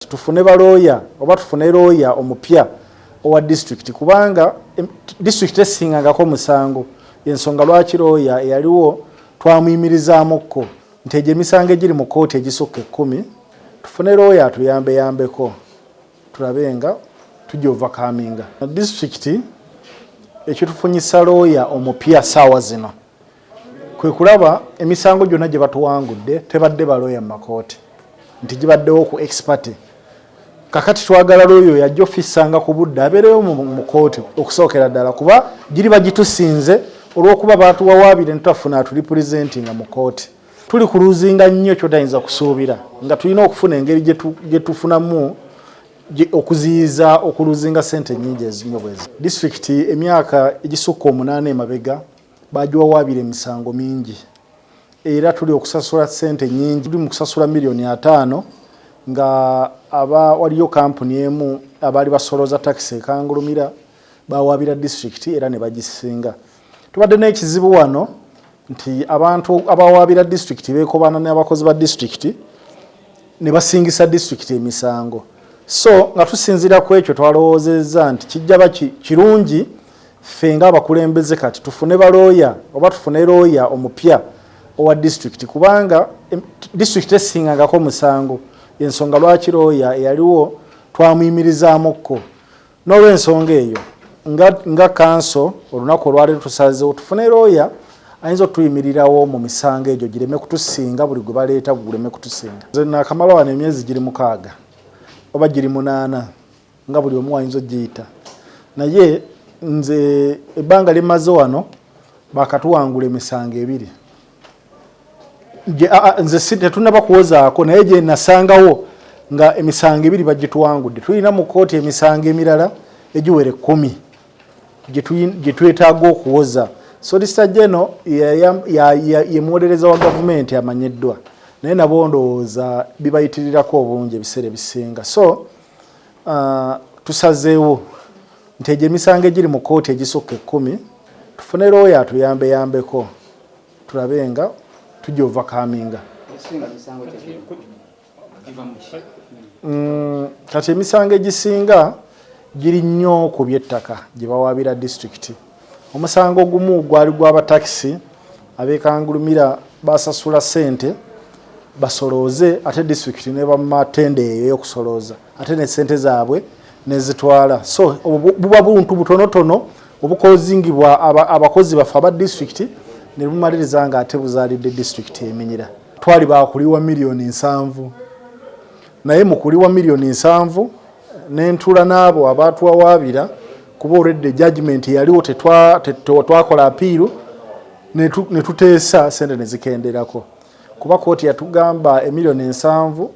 Tufune balooya oba tufune looya omupya owa district kubanga district esingangako musango ensonga lwaki looya yaliwo twamuyimirizaamuko nti egyo emisango egiri mu kkooti egisukka 10 tufune looya atuyambeko tulabe nga tujja overcominga district ekitufunyisa looya omupya saawa zino kwe kulaba emisango gyonna gye batuwangudde tebadde balooya mu makooti nti gibaddewo ku expert kakati twagala looyo yajja ofisanga ku budde abeereyo mu kooti okusookera ddala kuba giri bagitusinze olw'okuba baatuwawaabire netutafuna atulipresentinga mu kooti tuli kuluzinga nnyo kyotayinza kusuubira nga tulina okufuna engeri gye tufunamu okuziyiza okuluzinga ssente nnyingi ezinyo bwezi. Disitulikiti emyaka egisukka 8 emabega bagiwawaabira emisango mingi era tuli okusasula ssente nnyingi, tuli mu kusasula miliyoni 5 nga waliyo kampuni emu abaali basoloza takisi ekangulumira bawaabira disitulikiti era ne bagisinga. Tubadde n'ekizibu wano nti abantu abawaabira disitulikiti beekobana n'abakozi ba disitulikiti ne basingisa disitulikiti emisango. So nga tusinziira ku ekyo twalowoozezza nti kijja ba kirungi ffe ng'abakulembeze kati tufune balooya oba tufune looya omupya owa disitulikiti kubanga disitulikiti esingangako musango ensonga lwaki looya yaliwo twamuyimirizaamuko n'olw'ensonga eyo nga kanso olunaku olwaleero tusazeewo tufune looya ayinza otuyimirirawo mu misango egyo gireme kutusinga buli gwe baleeta guleme kutusinga. Nze naakamala wano emyezi giri 6 oba giri 8 nga buli omu ayinza ogiyita naye nze ebbanga limaze wano bakatuwangula emisango 2 nze tetunaba kuwozaako naye gye nasangawo nga emisango 2 bagituwangudde. Tulina mu kkooti emisango emirala egiwere 10 gye twetaaga okuwoza. Solicitor General ye muwolereza wa gavumenti amanyiddwa naye nabo ndowooza bibayitirirako obungi ebiseera ebisinga. So tusazeewo nti egyo emisango egiri mu kkooti egisukka 10 tufune looya atuyambeko tulabe nga tujja overcominga. Kati emisango egisinga giri nnyo ku by'ettaka gye bawaabira disitulikiti. Omusango gumu gwali gw'abatakisi abeekangulumira basasula ssente basolooze ate disitulikiti ne bamatende eyo y'okusolooza ate ne ssente zaabwe nezitwala. So buba buntu butonotono obukozingibwa abakozi baffe aba disitulikiti ne bumaliriza nga ate buzaalidde disitulikiti eminyira. Twali baakuliwa miliyoni 7 naye mu kuliwa miliyoni 7 n'entula n'abo abaatuwawaabira kuba olwedde judgment yaliwo twakola apiiru ne tuteesa ssente ne zikenderako kuba kooti yatugamba emiliyoni 7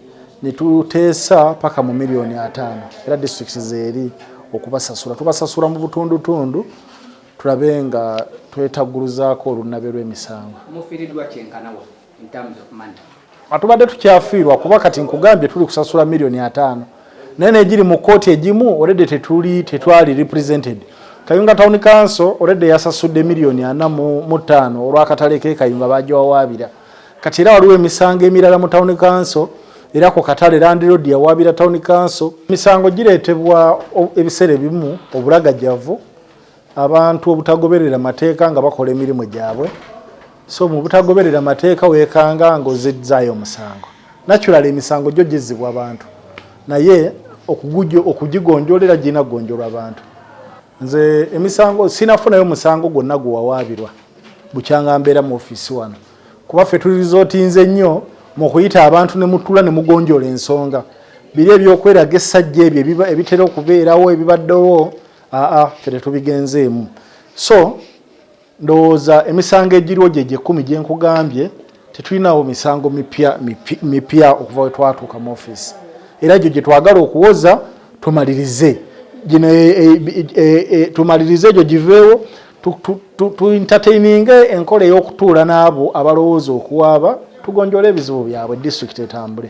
ne tuteesa paka mu miliyoni 5 era disitulikiti zeeri okubasasula tubasasula mu butundutundu tulabe nga twetagguluzaako olunabe lw'emisango. Mufiiriddwa kyenkanawa in terms of money? Atubadde tukyafiirwa kuba kati nkugambye tuli kusasula miliyoni 5 naye negiri mu kkooti egimu already tetwali represented. Kayunga Town Council already yasasudde miliyoni 45 olw'akatale ke Kayunga bagiwawaabira. Kati era waliwo emisango emirala mu Town Council era ku katale landlord yawaabira Town Council. Misango gireetebwa ebiseera ebimu obulagajjavu abantu obutagoberera mateeka nga bakola emirimu gyabwe. So mu butagoberera mateeka weekanga ng'ozezzaayo omusango. Naturally emisango gyo gizzibwa abantu naye okugigonjolera gina gonjolwa abantu. Nze emisango sinafunayo musango gwonna guwawaabirwa bukyanga mbeera mu ofiisi wano kuba ffe tuli rizootinze nnyo mu kuyita abantu ne mutula ne mugonjola ensonga biri ebyokweraga essajja ebyo ebitera okubeerawo ebibaddewo ffe tetubigenzeemu. So ndowooza emisango egiriwo gye 10 gye nkugambye tetulinawo misango mipya okuva we twatuuka mu ofiisi era gyo gye twagala okuwoza tumalirize gino tumalirize egyo giveewo tu entertaininge enkola ey'okutuula n'abo abalowooza okuwaaba tugonjole ebizibu byabwe disitulikiti etambule.